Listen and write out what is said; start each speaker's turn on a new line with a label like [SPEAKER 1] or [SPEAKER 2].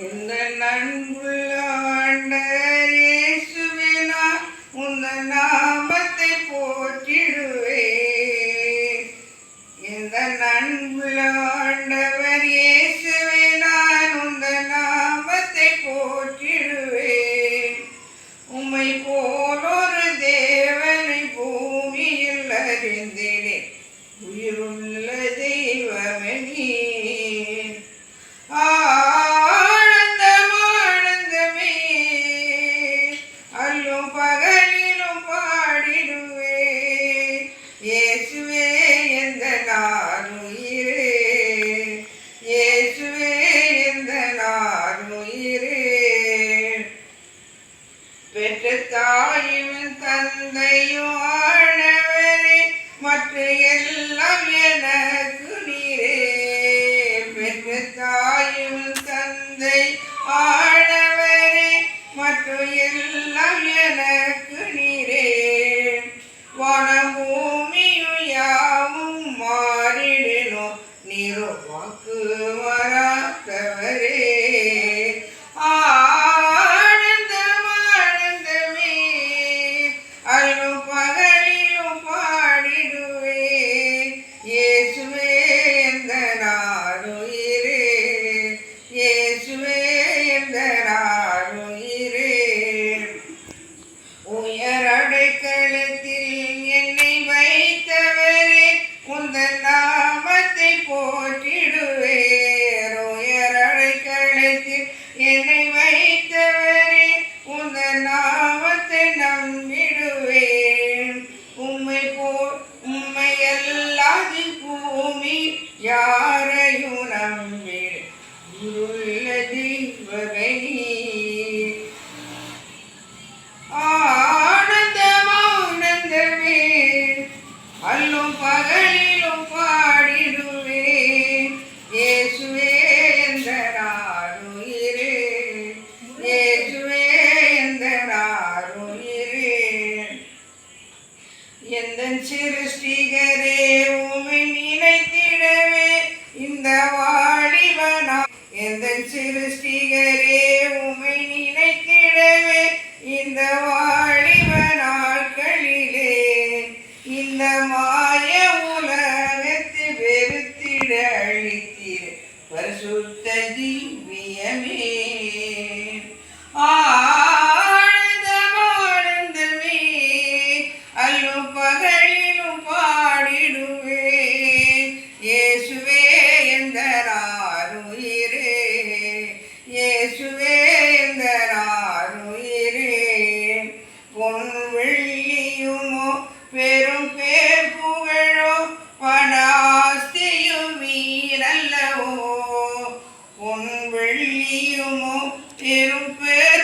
[SPEAKER 1] இந்த நன்புள்ள ஆண்டவர் இயேசுவே, நான் உந்தன் நாமத்தை போற்றிடுவேன். இந்த நன்புள்ள ஆண்டவர் இயேசுவே, நான் உந்தன் நாமத்தை போற்றிடுவேன். உம்மை போலொரு தேவனை பூமியில் அறிந்தினேன், உயிருள்ள தெய்வமே நீர். ஆனந்தமே அல்லும் பகலிலும் பாடிடுவே, இயேசுவே எந்த நாருயிரே, இயேசுவே எந்த நாருயிரே. பெற்ற தாயும் தந்தையும் ஆண்டவரே, மற்ற எல்லாம் எனக்கு நீரே. பெற்ற தாயும் தந்தை ஆண்டவரே, மற்ற எல்லாம் எனக்கு நீரே. வானம் பூமியும் யாவும் மாறிடணும், நீரோ வாக்கு வராதவரே. அல்லும் பகலிலும் பாடிடுவே, இயேசுவே எந்த நாருயிரே, இயேசுவே எந்த நாருயிரே. உயர் அடைக்கலத்தில் என்னை வைத்தவரே, உந்தன் நாமத்தை போற்றிடுவேன். உயர் அடைக்கலத்தில் என்னை வைத்தவரே, உந்தன் நாமத்தை நம்பிடுவேன். உம்மை அல்லாது பூமி யாரையும் நம்பிடு, உள்ள தெய்வமே நீர். ஆனந்தமே அல்லும் பகலிலும் பாடிடுவேன், இயேசுவே எந்த நாருயிரே, இயேசுவே எந்த நாருயிரே. எந்தன் சிருஷ்டிகரே, உம்மை நினைத்திடவே இந்த வாலிபனா. எந்தன் சிருஷ்டிகரே, உம்மை நினைத்திடவே இந்த வாலிப நாட்களிலே. இந்த மாய உலகத்தை வெறுத்திட அழித்திட பரிசுத்த திவ்யமே. ஆனந்தமே அல்லும் பகலிலும் பாடிடுவே, இயேசுவே எந்த நாருயிரே, இயேசுவே எந்த நாருயிரே. பொன் வெள்ளியுமோ பெரும் பேர் புகழோ பணாஸ்தியும் மீனல்லவோ. பொன் வெள்ளியுமோ பெரும் பேர்